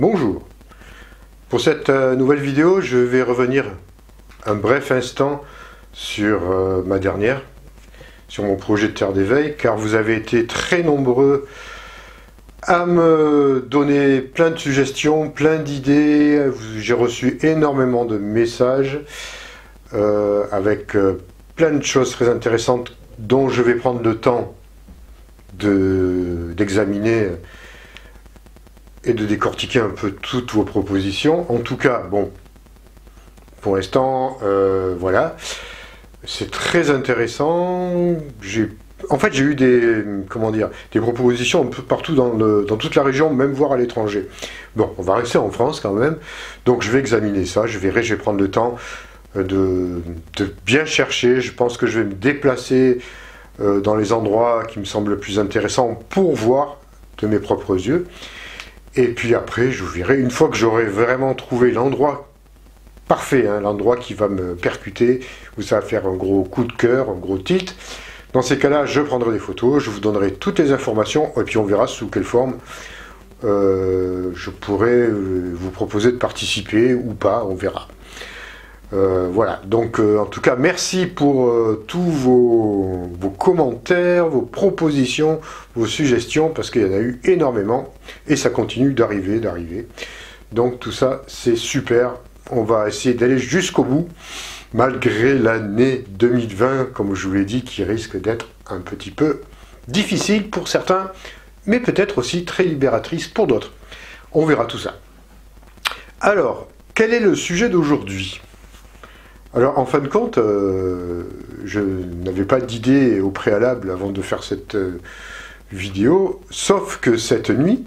Bonjour. Pour cette nouvelle vidéo, je vais revenir un bref instant sur ma dernière, sur mon projet de Terre d'éveil, car vous avez été très nombreux à me donner plein de suggestions, plein d'idées. J'ai reçu énormément de messages avec plein de choses très intéressantes dont je vais prendre le temps d'examiner et de décortiquer un peu toutes vos propositions. En tout cas, bon, pour l'instant, voilà, c'est très intéressant. En fait, j'ai eu des propositions un peu partout dans toute la région, même voire à l'étranger. Bon, on va rester en France quand même, donc je vais examiner ça, je verrai, je vais prendre le temps de bien chercher. Je pense que je vais me déplacer dans les endroits qui me semblent le plus intéressants pour voir de mes propres yeux. Et puis après, je vous verrai, une fois que j'aurai vraiment trouvé l'endroit parfait, hein, l'endroit qui va me percuter, où ça va faire un gros coup de cœur, un gros tilt. Dans ces cas-là, je prendrai des photos, je vous donnerai toutes les informations, et puis on verra sous quelle forme je pourrais vous proposer de participer ou pas, on verra. Voilà, donc en tout cas, merci pour tous vos commentaires, vos propositions, vos suggestions, parce qu'il y en a eu énormément, et ça continue d'arriver. Donc tout ça, c'est super. On va essayer d'aller jusqu'au bout, malgré l'année 2020, comme je vous l'ai dit, qui risque d'être un petit peu difficile pour certains, mais peut-être aussi très libératrice pour d'autres. On verra tout ça. Alors, quel est le sujet d'aujourd'hui ? Alors, en fin de compte, je n'avais pas d'idée au préalable avant de faire cette vidéo, sauf que cette nuit,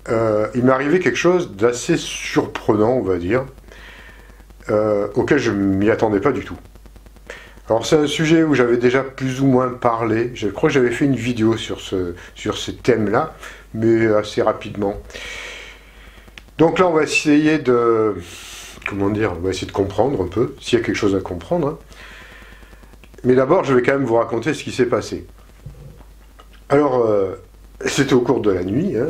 il m'est arrivé quelque chose d'assez surprenant, on va dire, auquel je ne m'y attendais pas du tout. Alors, c'est un sujet où j'avais déjà plus ou moins parlé. Je crois que j'avais fait une vidéo sur ce thème-là, mais assez rapidement. Donc là, on va essayer de... Comment dire, on va essayer de comprendre un peu, s'il y a quelque chose à comprendre. Hein. Mais d'abord, je vais quand même vous raconter ce qui s'est passé. Alors, c'était au cours de la nuit. Hein,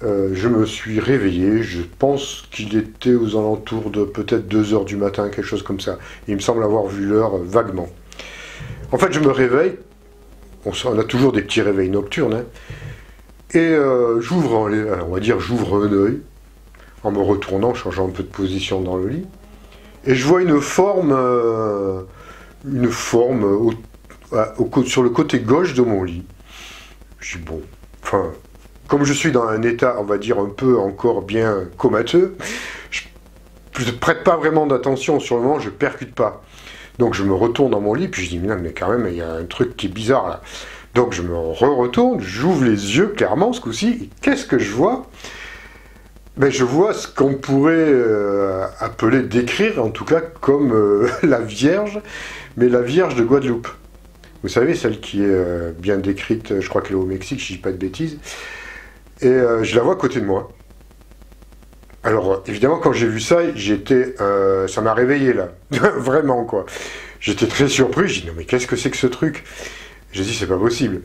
je me suis réveillé, je pense qu'il était aux alentours de peut-être 2 h du matin, quelque chose comme ça. Il me semble avoir vu l'heure vaguement. En fait, je me réveille, on a toujours des petits réveils nocturnes, hein, et j'ouvre un œil, en me retournant, changeant un peu de position dans le lit, et je vois une forme sur le côté gauche de mon lit. Je dis bon, enfin, comme je suis dans un état, on va dire, un peu encore bien comateux, je ne prête pas vraiment d'attention sur le moment, je percute pas. Donc je me retourne dans mon lit, puis je dis mais quand même, il y a un truc qui est bizarre là. Donc je me retourne, j'ouvre les yeux clairement ce coup-ci, et qu'est-ce que je vois ? Ben, je vois ce qu'on pourrait décrire en tout cas comme la Vierge, mais la Vierge de Guadeloupe. Vous savez, celle qui est bien décrite, je crois qu'elle est au Mexique, si je ne dis pas de bêtises, et je la vois à côté de moi. Alors, évidemment, quand j'ai vu ça, ça m'a réveillé, là, vraiment, quoi. J'étais très surpris, je dis, non mais qu'est-ce que c'est que ce truc ? J'ai dit, c'est pas possible.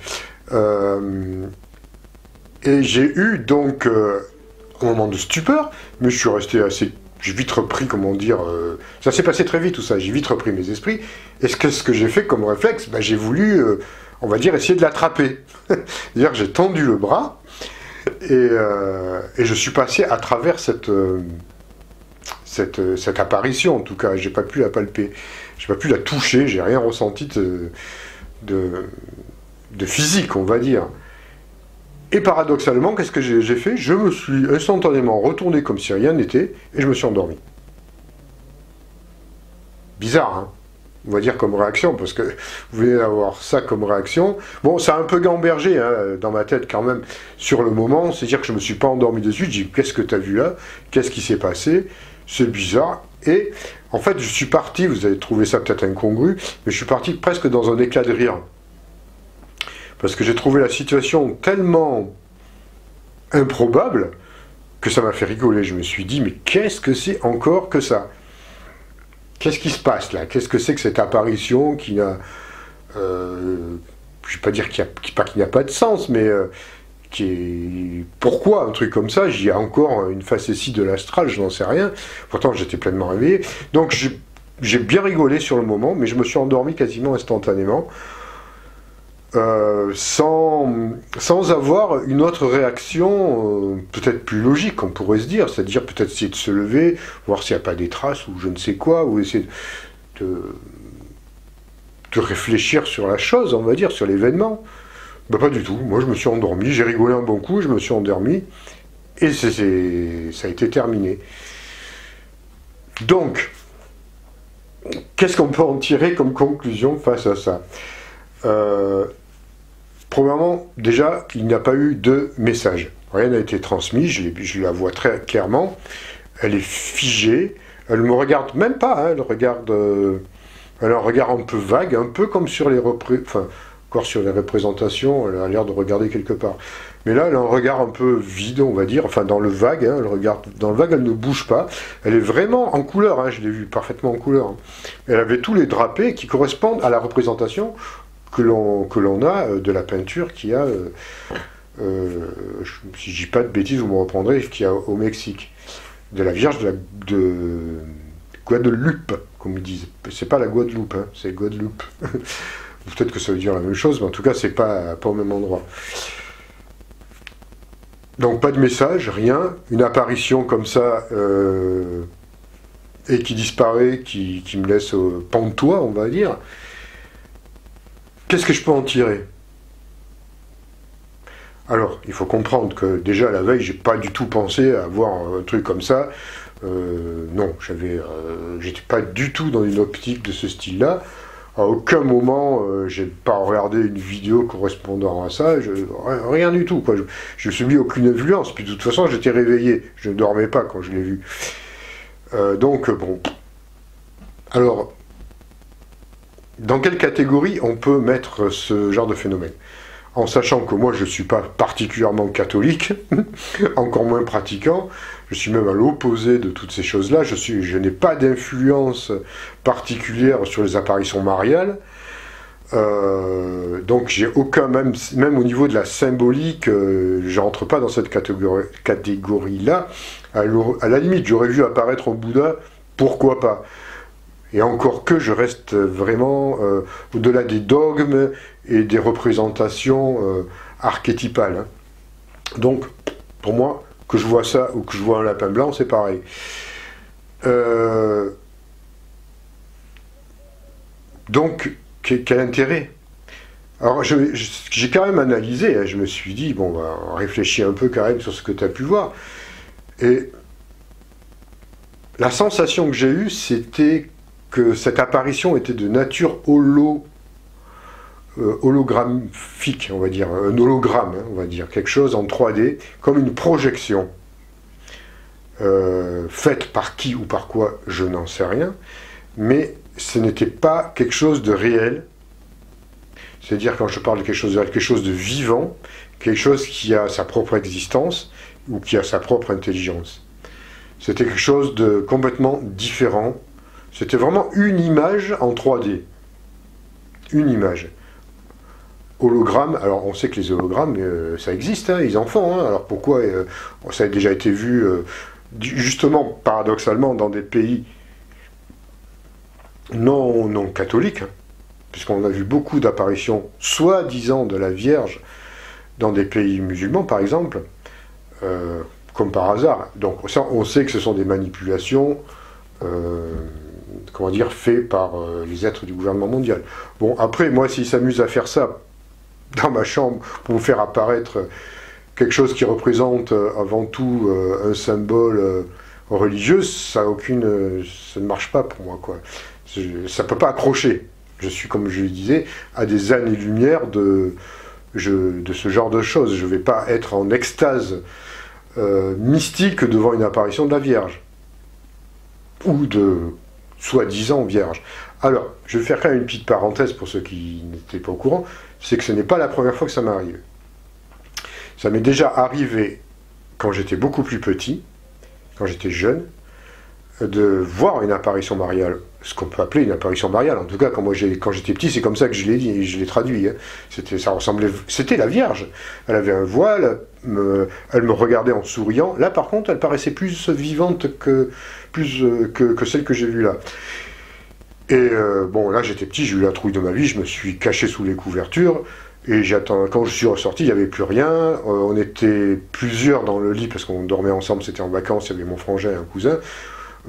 Et j'ai eu donc... un moment de stupeur, mais je suis resté assez... J'ai vite repris, comment dire... ça s'est passé très vite tout ça, j'ai vite repris mes esprits. Et ce que j'ai fait comme réflexe, ben, j'ai voulu, on va dire, essayer de l'attraper. C'est-à-dire que j'ai tendu le bras, et je suis passé à travers cette apparition, en tout cas. J'ai pas pu la palper, j'ai pas pu la toucher, j'ai rien ressenti de physique, on va dire. Et paradoxalement, qu'est-ce que j'ai fait ? Je me suis instantanément retourné comme si rien n'était, et je me suis endormi. Bizarre, hein ? On va dire comme réaction, parce que vous venez d'avoir ça comme réaction. Bon, ça a un peu gambergé hein, dans ma tête quand même, sur le moment, c'est-à-dire que je ne me suis pas endormi dessus, je dis, qu'est-ce que tu as vu là ? Qu'est-ce qui s'est passé ? C'est bizarre. Et en fait, je suis parti, vous avez trouvé ça peut-être incongru, mais je suis parti presque dans un éclat de rire. Parce que j'ai trouvé la situation tellement improbable que ça m'a fait rigoler. Je me suis dit, mais qu'est-ce que c'est encore que ça ? Qu'est-ce qui se passe là ? Qu'est-ce que c'est que cette apparition qui a... je ne vais pas dire qu'il n'y a pas de sens, mais Pourquoi un truc comme ça? J'y ai encore une facétie de l'astral, je n'en sais rien. Pourtant, j'étais pleinement réveillé. Donc, j'ai bien rigolé sur le moment, mais je me suis endormi quasiment instantanément. Sans avoir une autre réaction, peut-être plus logique, on pourrait se dire, c'est-à-dire peut-être essayer de se lever, voir s'il n'y a pas des traces ou je ne sais quoi, ou essayer de réfléchir sur la chose, on va dire, sur l'événement. Ben, pas du tout, moi je me suis endormi, j'ai rigolé un bon coup, je me suis endormi, et ça a été terminé. Donc, qu'est-ce qu'on peut en tirer comme conclusion face à ça? Premièrement, déjà, il n'y a pas eu de message. Rien n'a été transmis, je la vois très clairement. Elle est figée, elle ne me regarde même pas, hein, elle a un regard un peu vague, un peu comme sur encore sur les représentations, elle a l'air de regarder quelque part. Mais là, elle a un regard un peu vide, on va dire, enfin dans le vague, hein, dans le vague, elle ne bouge pas. Elle est vraiment en couleur, hein, je l'ai vu parfaiement en couleur. Hein. Elle avait tous les drapés qui correspondent à la représentation que l'on a de la peinture qu'il y a, si je dis pas de bêtises, vous me reprendrez, qu'il y a au Mexique, de la Vierge de Guadeloupe, comme ils disent. C'est pas la Guadeloupe, hein, c'est Guadeloupe. Peut-être que ça veut dire la même chose, mais en tout cas, c'est pas au même endroit. Donc pas de message, rien, une apparition comme ça, et qui disparaît, qui me laisse pantois, on va dire. Qu'est-ce que je peux en tirer? Alors, il faut comprendre que déjà la veille, j'ai pas du tout pensé à voir un truc comme ça. Non, j'étais pas du tout dans une optique de ce style-là. À aucun moment, j'ai pas regardé une vidéo correspondant à ça. Rien du tout, quoi. Je subis aucune influence. Puis de toute façon, j'étais réveillé. Je ne dormais pas quand je l'ai vu. Donc, bon. Alors, dans quelle catégorie on peut mettre ce genre de phénomène? En sachant que moi je ne suis pas particulièrement catholique, encore moins pratiquant, je suis même à l'opposé de toutes ces choses-là, je n'ai pas d'influence particulière sur les apparitions mariales, donc j'ai aucun, même au niveau de la symbolique, je rentre pas dans cette catégorie-là. À la limite, j'aurais vu apparaître un Bouddha, pourquoi pas? Et encore que je reste vraiment au-delà des dogmes et des représentations archétypales. Hein. Donc, pour moi, que je vois ça ou que je vois un lapin blanc, c'est pareil. Donc, quel intérêt? Alors, j'ai quand même analysé, hein, je me suis dit, bon, on réfléchit un peu quand même sur ce que tu as pu voir. Et la sensation que j'ai eue, c'était que cette apparition était de nature holographique, on va dire, un hologramme, hein, on va dire, quelque chose en 3D, comme une projection, faite par qui ou par quoi, je n'en sais rien, mais ce n'était pas quelque chose de réel, c'est-à-dire quand je parle de quelque chose de réel, quelque chose de vivant, quelque chose qui a sa propre existence, ou qui a sa propre intelligence. C'était quelque chose de complètement différent. C'était vraiment une image en 3D. Une image. Hologramme, alors on sait que les hologrammes, ça existe, hein, ils en font. Hein, alors pourquoi ça a déjà été vu, justement, paradoxalement, dans des pays non catholiques, hein, puisqu'on a vu beaucoup d'apparitions, soi-disant de la Vierge, dans des pays musulmans, par exemple, comme par hasard. Donc ça, on sait que ce sont des manipulations, comment dire, faites par les êtres du gouvernement mondial. Bon, après, moi, s'ils s'amusent à faire ça dans ma chambre pour me faire apparaître quelque chose qui représente avant tout un symbole religieux, ça ne marche pas pour moi, quoi. Ça peut pas accrocher. Je suis, comme je le disais, à des années-lumière de ce genre de choses. Je ne vais pas être en extase mystique devant une apparition de la Vierge. Ou de soi-disant Vierge. Alors, je vais faire quand même une petite parenthèse pour ceux qui n'étaient pas au courant, c'est que ce n'est pas la première fois que ça m'arrive. Ça m'est déjà arrivé quand j'étais beaucoup plus petit, quand j'étais jeune, de voir une apparition mariale ce qu'on peut appeler une apparition mariale. En tout cas, quand j'étais petit, c'est comme ça que je l'ai dit, et je l'ai traduit. Hein. C'était la Vierge. Elle avait un voile, elle me regardait en souriant. Là, par contre, elle paraissait plus vivante que celle que j'ai vue là. Et bon, là, j'étais petit, j'ai eu la trouille de ma vie, je me suis caché sous les couvertures. Et quand je suis ressorti, il n'y avait plus rien. On était plusieurs dans le lit parce qu'on dormait ensemble, c'était en vacances, il y avait mon frangin et un cousin.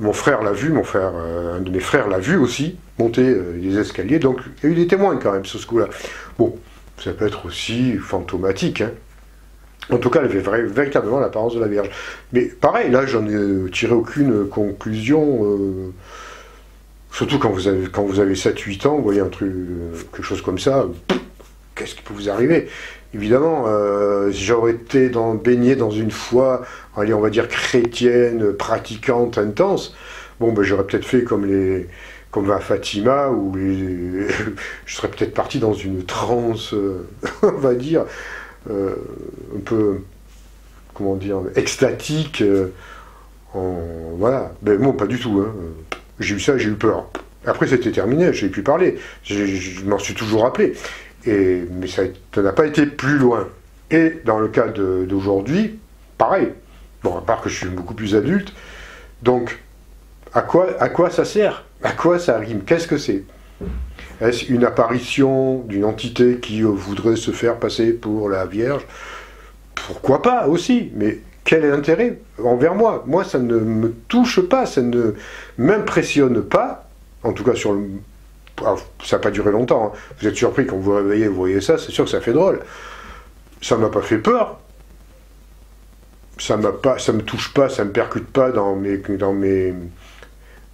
Mon frère l'a vu, un de mes frères l'a vu aussi, monter les escaliers. Donc il y a eu des témoins quand même sur ce coup-là. Bon, ça peut être aussi fantomatique. Hein. En tout cas, elle avait véritablement l'apparence de la Vierge. Mais pareil, là, j'en ai tiré aucune conclusion. Surtout quand vous avez 7-8 ans, vous voyez un truc, quelque chose comme ça. Qu'est-ce qui peut vous arriver? Évidemment, si j'aurais été baigné dans une foi, allez, on va dire chrétienne, pratiquante, intense, bon, ben, j'aurais peut-être fait comme à Fatima, où je serais peut-être parti dans une transe, on va dire, un peu, comment dire, extatique, voilà. Mais bon, pas du tout, hein. J'ai eu ça, j'ai eu peur. Après, c'était terminé, je n'ai plus parlé. Je m'en suis toujours rappelé. Mais ça n'a pas été plus loin. Et dans le cas d'aujourd'hui, pareil. Bon, à part que je suis beaucoup plus adulte. Donc, à quoi ça sert? À quoi ça rime? Qu'est-ce que c'est? Est-ce une apparition d'une entité qui voudrait se faire passer pour la Vierge? Pourquoi pas aussi? Mais quel est l'intérêt envers moi? Moi, ça ne me touche pas, ça ne m'impressionne pas. En tout cas, ça n'a pas duré longtemps. Hein. Vous êtes surpris quand vous vous réveillez, vous voyez ça, c'est sûr que ça fait drôle. Ça m'a pas fait peur. Ça me touche pas, ça me percute pas dans mes,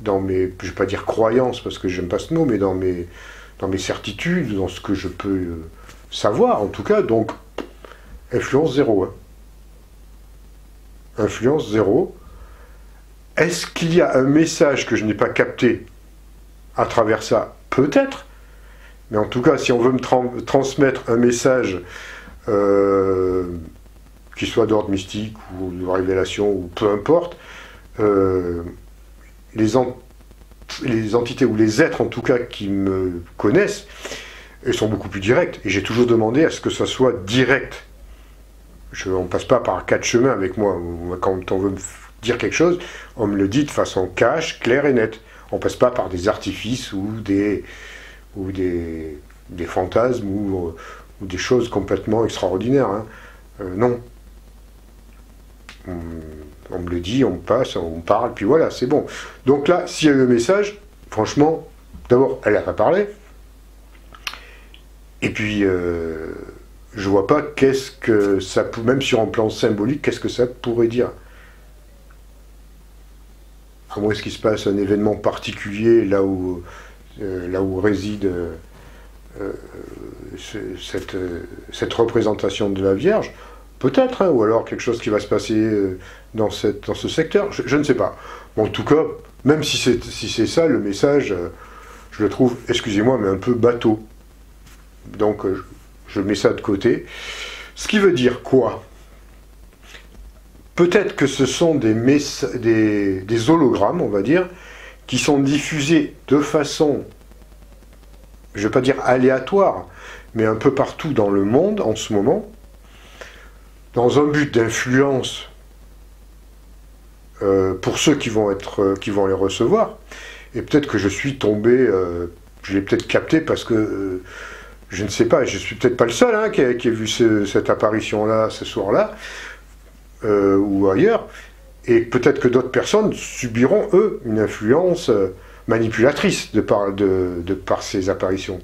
je vais pas dire croyances parce que j'aime pas ce mot, mais dans mes certitudes, dans ce que je peux savoir en tout cas. Donc, influence zéro. Hein. Influence zéro. Est-ce qu'il y a un message que je n'ai pas capté à travers ça? Peut-être. Mais en tout cas, si on veut me transmettre un message qui soit d'ordre mystique ou de révélation ou peu importe, les entités ou les êtres en tout cas qui me connaissent, ils sont beaucoup plus directs. Et j'ai toujours demandé à ce que ça soit direct. On ne passe pas par 4 chemins avec moi. Quand on veut me dire quelque chose, on me le dit de façon cash, claire et nette. On ne passe pas par des artifices ou des fantasmes ou des choses complètement extraordinaires. Hein. Non. On me le dit, on passe, on parle, puis voilà, c'est bon. Donc là, s'il y a eu un message, franchement, d'abord, elle n'a pas parlé. Et puis, je vois pas qu'est-ce que ça peut, même sur un plan symbolique, qu'est-ce que ça pourrait dire. À moins qu'il se passe un événement particulier là où réside cette représentation de la Vierge, peut-être, hein, ou alors quelque chose qui va se passer dans ce secteur, je ne sais pas. Bon, en tout cas, même si c'est ça, le message, je le trouve, excusez-moi, mais un peu bateau. Donc, je mets ça de côté. Ce qui veut dire quoi? Peut-être que ce sont des hologrammes, on va dire, qui sont diffusés de façon, je ne vais pas dire aléatoire, mais un peu partout dans le monde en ce moment, dans un but d'influence pour ceux qui vont les recevoir. Et peut-être que je suis tombé, je l'ai peut-être capté parce que je ne sais pas, je suis peut-être pas le seul hein, qui a vu cette apparition-là ce soir-là. Ou ailleurs, et peut-être que d'autres personnes subiront, eux, une influence manipulatrice de par ces apparitions.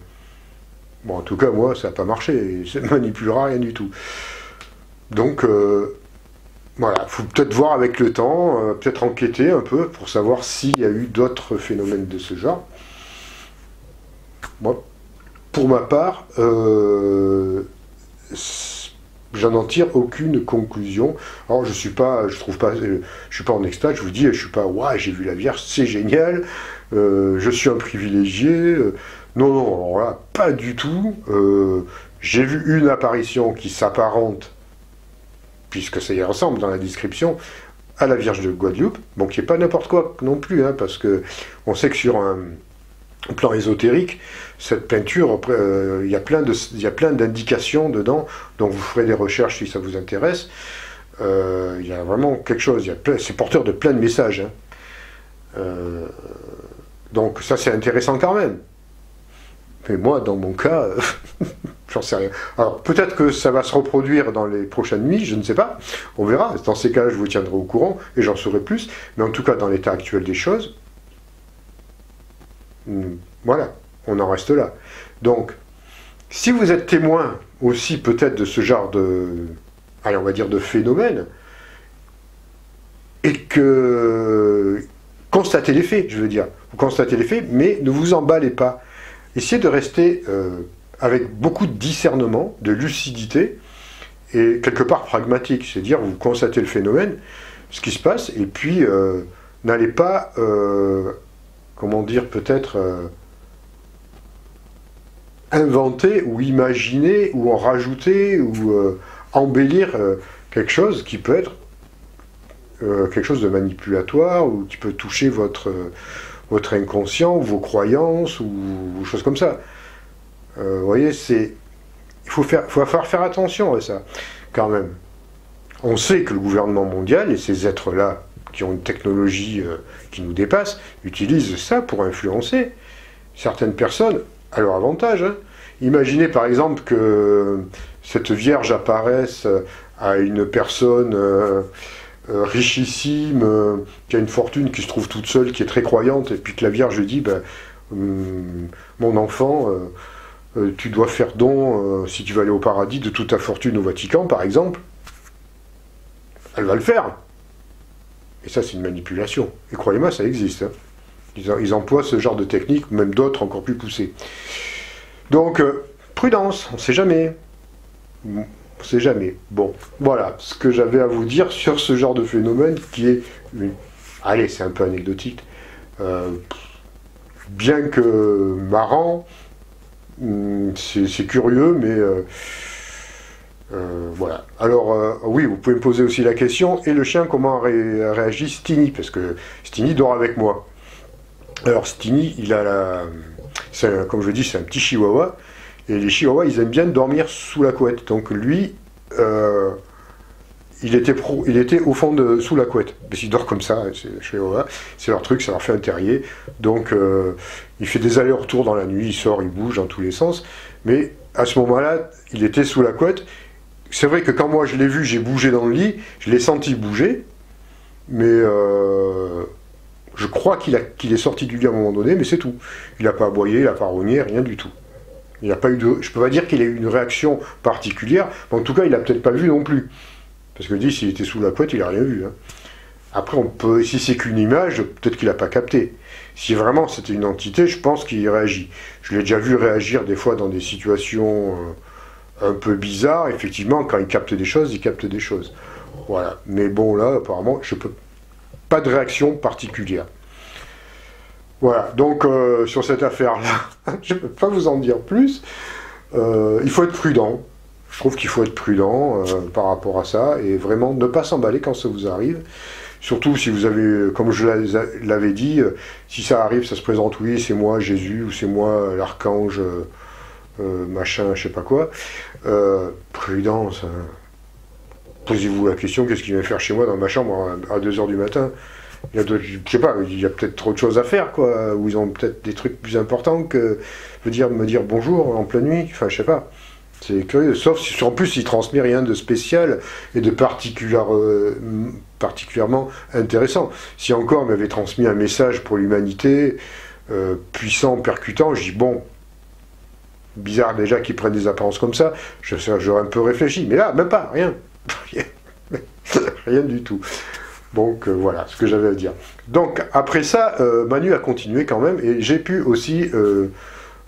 Bon, en tout cas, moi, ça n'a pas marché, ça ne manipulera rien du tout. Donc, voilà, il faut peut-être voir avec le temps, peut-être enquêter un peu pour savoir s'il y a eu d'autres phénomènes de ce genre. Moi, pour ma part, j'en en tire aucune conclusion. Alors je suis pas en extase. Je vous dis, je suis pas, ouais, j'ai vu la Vierge, c'est génial. Je suis un privilégié. Non, alors là, pas du tout. J'ai vu une apparition qui s'apparente, puisque ça y ressemble dans la description, à la Vierge de Guadeloupe, bon, qui n'est pas n'importe quoi non plus, hein, parce que on sait que sur un plan ésotérique, cette peinture, il y a plein d'indications dedans, donc vous ferez des recherches si ça vous intéresse. Il y a vraiment quelque chose, c'est porteur de plein de messages. Hein. Donc ça c'est intéressant quand même. Mais moi, dans mon cas, j'en sais rien. Alors peut-être que ça va se reproduire dans les prochaines nuits, je ne sais pas. On verra. Dans ces cas-là, je vous tiendrai au courant et j'en saurai plus. Mais en tout cas, dans l'état actuel des choses, voilà, on en reste là. Donc, si vous êtes témoin aussi peut-être de ce genre de, allez, on va dire de phénomène, et que constatez les faits, je veux dire, vous constatez les faits, mais ne vous emballez pas. Essayez de rester avec beaucoup de discernement, de lucidité, et quelque part pragmatique, c'est-à-dire vous constatez le phénomène, ce qui se passe, et puis n'allez pas, comment dire, peut-être inventer ou imaginer ou en rajouter ou embellir quelque chose qui peut être quelque chose de manipulatoire ou qui peut toucher votre inconscient ou vos croyances ou choses comme ça. Vous voyez, il faut faire attention à ça, quand même. On sait que le gouvernement mondial et ces êtres-là qui ont une technologie qui nous dépasse utilisent ça pour influencer certaines personnes à leur avantage. Hein. Imaginez par exemple que cette Vierge apparaisse à une personne richissime, qui a une fortune, qui se trouve toute seule, qui est très croyante, et puis que la Vierge dit ben, mon enfant, tu dois faire don, si tu veux aller au paradis, de toute ta fortune au Vatican, par exemple. Elle va le faire. Et ça, c'est une manipulation. Et croyez-moi, ça existe. Hein. Ils emploient ce genre de technique, même d'autres encore plus poussées. Donc, prudence, on ne sait jamais. On ne sait jamais. Bon, voilà ce que j'avais à vous dire sur ce genre de phénomène qui est... Allez, c'est un peu anecdotique. Bien que marrant, c'est curieux, mais... voilà. Alors, oui, vous pouvez me poser aussi la question, et le chien, comment réagit Stini? Parce que Stini dort avec moi. Alors, Stini, il a comme je dis, c'est un petit chihuahua, et les chihuahuas, ils aiment bien dormir sous la couette. Donc, lui, il était au fond sous la couette. Parce qu'il dort comme ça, les chihuahuas, c'est leur truc, ça leur fait un terrier. Donc, il fait des allers-retours dans la nuit, il sort, il bouge dans tous les sens. Mais à ce moment-là, il était sous la couette. C'est vrai que quand moi je l'ai vu, j'ai bougé dans le lit, je l'ai senti bouger, mais je crois qu'il est sorti du lit à un moment donné, mais c'est tout. Il n'a pas aboyé, il n'a pas rogné, rien du tout. Il n'a pas eu de, je peux pas dire qu'il ait eu une réaction particulière, mais en tout cas, il n'a peut-être pas vu non plus. Parce que s'il était sous la couette, il n'a rien vu. Hein. Après, si c'est qu'une image, peut-être qu'il n'a pas capté. Si vraiment c'était une entité, je pense qu'il réagit. Je l'ai déjà vu réagir des fois dans des situations un peu bizarres. Effectivement, quand il capte des choses, il capte des choses. Voilà. Mais bon, là, apparemment, pas de réaction particulière. Voilà. Donc, sur cette affaire-là, je ne peux pas vous en dire plus. Il faut être prudent. Je trouve qu'il faut être prudent par rapport à ça et vraiment ne pas s'emballer quand ça vous arrive. Surtout si vous avez, comme je l'avais dit, si ça arrive, ça se présente, oui, c'est moi Jésus, ou c'est moi l'archange, machin, je sais pas quoi. Prudence. Hein. Posez-vous la question, qu'est-ce qu'il vient faire chez moi dans ma chambre à 2h du matin? Je sais pas, il y a peut-être trop de choses à faire, quoi, ou ils ont peut-être des trucs plus importants que me dire bonjour en pleine nuit, enfin, je sais pas. C'est curieux, sauf si en plus il transmet rien de spécial et de particulièrement intéressant. Si encore il m'avait transmis un message pour l'humanité, puissant, percutant, je dis bon, bizarre déjà qu'ils prennent des apparences comme ça, j'aurais un peu réfléchi, mais là, même pas, rien. Rien du tout. Donc voilà ce que j'avais à dire. Donc après ça, Manu a continué quand même, et j'ai pu aussi...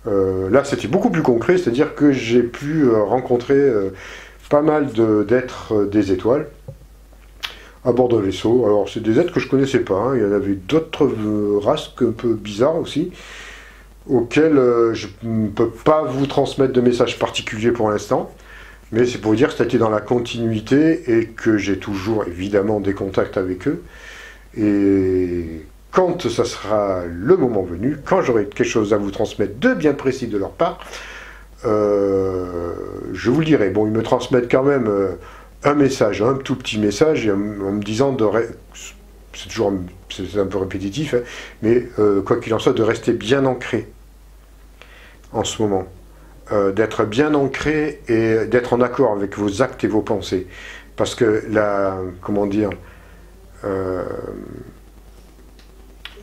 là, c'était beaucoup plus concret, c'est-à-dire que j'ai pu rencontrer pas mal d'êtres des étoiles à bord d'un vaisseau. Alors, c'est des êtres que je connaissais pas, hein. Il y en avait d'autres races un peu bizarres aussi, auxquelles je ne peux pas vous transmettre de messages particuliers pour l'instant, Mais c'est pour dire que c'était dans la continuité et que j'ai toujours évidemment des contacts avec eux. Et quand ça sera le moment venu, quand j'aurai quelque chose à vous transmettre de bien précis de leur part, je vous le dirai. Bon, ils me transmettent quand même un message, un tout petit message, en me disant c'est toujours c'est un peu répétitif, hein, mais quoi qu'il en soit, de rester bien ancré en ce moment. D'être bien ancré et d'être en accord avec vos actes et vos pensées. Parce que comment dire,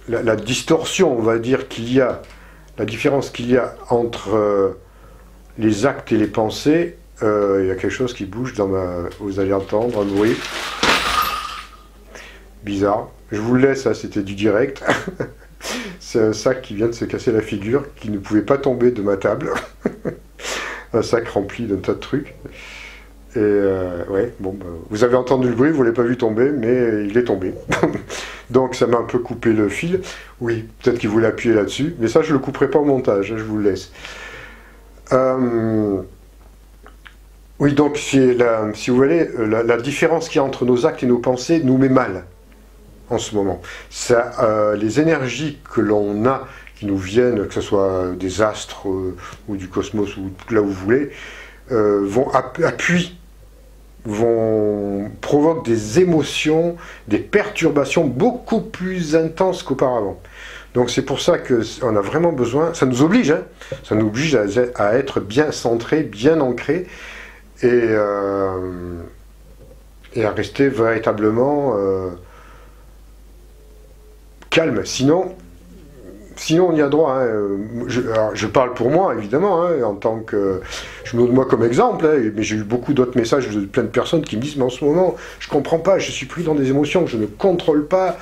la distorsion, on va dire qu'il y a, la différence qu'il y a entre les actes et les pensées, il y a quelque chose qui bouge dans vous allez entendre un bruit bizarre. Je vous le laisse, ça c'était du direct. C'est un sac qui vient de se casser la figure, qui ne pouvait pas tomber de ma table. Un sac rempli d'un tas de trucs. Et ouais, bon, vous avez entendu le bruit, vous ne l'avez pas vu tomber, mais il est tombé. Donc ça m'a un peu coupé le fil. Oui, peut-être qu'il voulait appuyer là-dessus, mais ça je ne le couperai pas au montage, je vous le laisse. Oui, donc si vous voulez, la différence qu'il y a entre nos actes et nos pensées nous met mal en ce moment. Ça, les énergies que l'on a, qui nous viennent, que ce soit des astres ou du cosmos, ou là où vous voulez, provoquent des émotions, des perturbations beaucoup plus intenses qu'auparavant. Donc c'est pour ça qu'on a vraiment besoin, ça nous oblige, hein, ça nous oblige à être bien centré, bien ancré, et à rester véritablement calme. Sinon on y a droit. Hein. Je parle pour moi, évidemment, hein, en tant que... Je me donne moi comme exemple, hein, mais j'ai eu beaucoup d'autres messages de plein de personnes qui me disent « Mais en ce moment, je ne comprends pas, je suis pris dans des émotions que je ne contrôle pas,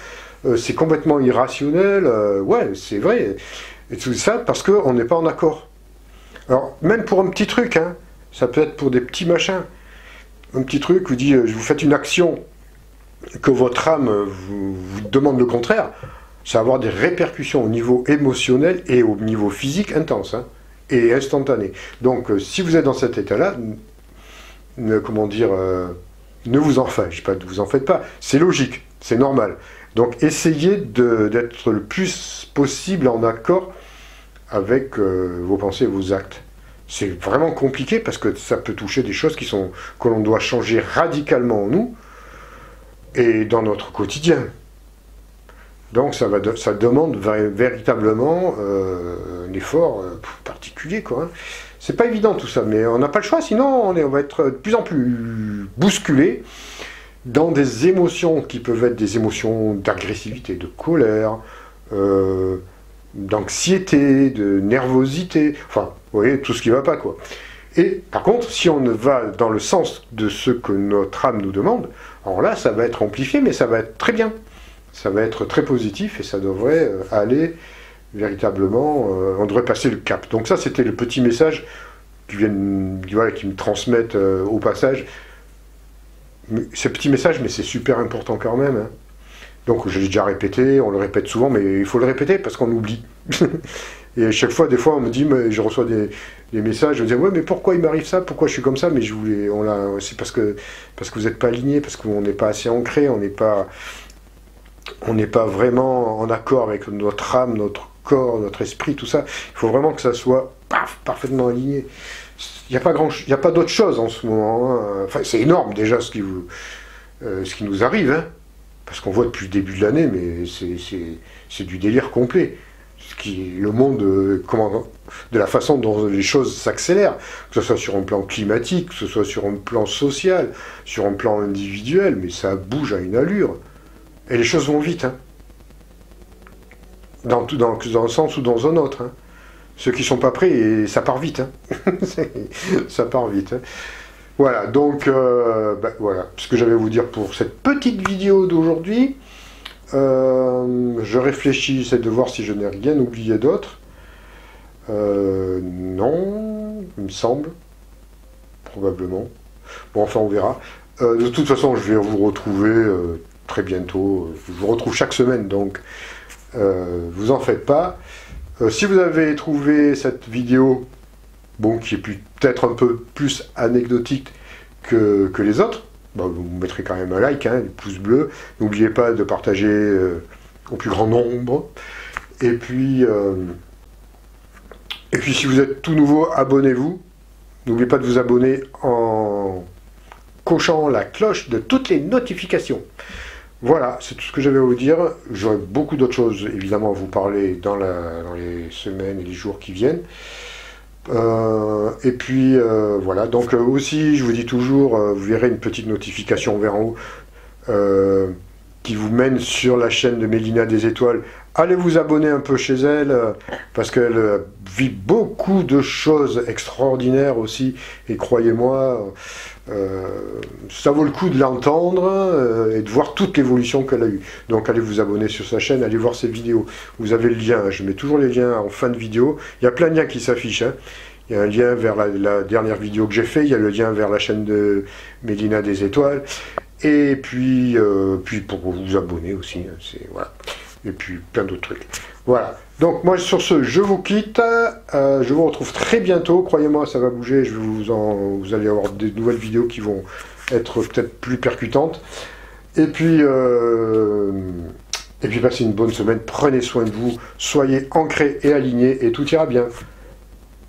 c'est complètement irrationnel. Ouais, c'est vrai. » Et tout ça parce qu'on n'est pas en accord. Alors, même pour un petit truc, hein, ça peut être pour des petits machins. Un petit truc, vous dit, vous faites une action que votre âme vous demande le contraire, ça va avoir des répercussions au niveau émotionnel et au niveau physique intense, hein, et instantané. Donc, si vous êtes dans cet état-là, comment dire, ne vous en faites pas. C'est logique, c'est normal. Donc, essayez d'être le plus possible en accord avec vos pensées et vos actes. C'est vraiment compliqué parce que ça peut toucher des choses que l'on doit changer radicalement en nous et dans notre quotidien. Donc ça demande véritablement un effort particulier, quoi. Hein. C'est pas évident tout ça, mais on n'a pas le choix, sinon on va être de plus en plus bousculé dans des émotions qui peuvent être des émotions d'agressivité, de colère, d'anxiété, de nervosité, enfin, vous voyez, tout ce qui ne va pas, quoi. Et par contre, si on va dans le sens de ce que notre âme nous demande, alors là, ça va être amplifié, mais ça va être très bien. Ça va être très positif et ça devrait aller véritablement, on devrait passer le cap. Donc ça, c'était le petit message qui me transmettent au passage. Ce petit message, mais c'est super important quand même. Hein. Donc je l'ai déjà répété, on le répète souvent, mais il faut le répéter parce qu'on oublie. Et à chaque fois, des fois, on me dit, mais je reçois des messages, je me dis, ouais, mais pourquoi il m'arrive ça, pourquoi je suis comme ça, mais c'est parce que vous n'êtes pas aligné, parce qu'on n'est pas assez ancré, on n'est pas vraiment en accord avec notre âme, notre corps, notre esprit, tout ça. Il faut vraiment que ça soit parfaitement aligné. Il n'y a pas d'autre chose en ce moment. Hein. Enfin, c'est énorme déjà ce qui nous arrive, hein. Parce qu'on voit depuis le début de l'année, mais c'est du délire complet. Le monde, de la façon dont les choses s'accélèrent, que ce soit sur un plan climatique, que ce soit sur un plan social, sur un plan individuel, mais ça bouge à une allure. Et les choses vont vite, hein. Dans un sens ou dans un autre. Hein. Ceux qui ne sont pas prêts, ça part vite. Hein. Ça part vite. Hein. Voilà, donc, voilà ce que j'avais à vous dire pour cette petite vidéo d'aujourd'hui. Je réfléchis, j'essaie de voir si je n'ai rien oublié d'autre. Non, il me semble. Probablement. Bon, enfin, on verra. De toute façon, je vais vous retrouver très bientôt. Je vous retrouve chaque semaine, donc vous en faites pas. Si vous avez trouvé cette vidéo bon, qui est peut-être un peu plus anecdotique que les autres. Bah, vous mettrez quand même un like, hein, le pouce bleu. N'oubliez pas de partager au plus grand nombre. Et puis si vous êtes tout nouveau, abonnez-vous. N'oubliez pas de vous abonner en cochant la cloche de toutes les notifications. Voilà, c'est tout ce que j'avais à vous dire. J'aurai beaucoup d'autres choses, évidemment, à vous parler dans les semaines et les jours qui viennent. Et puis, voilà. Donc, aussi, je vous dis toujours, vous verrez une petite notification vers en haut qui vous mène sur la chaîne de Mélina des Étoiles. Allez vous abonner un peu chez elle, parce qu'elle vit beaucoup de choses extraordinaires aussi, et croyez-moi, ça vaut le coup de l'entendre et de voir toute l'évolution qu'elle a eue. Donc allez vous abonner sur sa chaîne, allez voir ses vidéos. Vous avez le lien, je mets toujours les liens en fin de vidéo. Il y a plein de liens qui s'affichent. Hein. Il y a un lien vers la dernière vidéo que j'ai fait, il y a le lien vers la chaîne de Mélina des Étoiles. Et puis pour vous abonner aussi, hein, voilà. Et puis plein d'autres trucs. Voilà. Donc moi sur ce, je vous quitte. Je vous retrouve très bientôt. Croyez-moi, ça va bouger. Vous allez avoir des nouvelles vidéos qui vont être peut-être plus percutantes. Et puis passez une bonne semaine. Prenez soin de vous. Soyez ancrés et alignés et tout ira bien.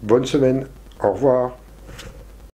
Bonne semaine. Au revoir.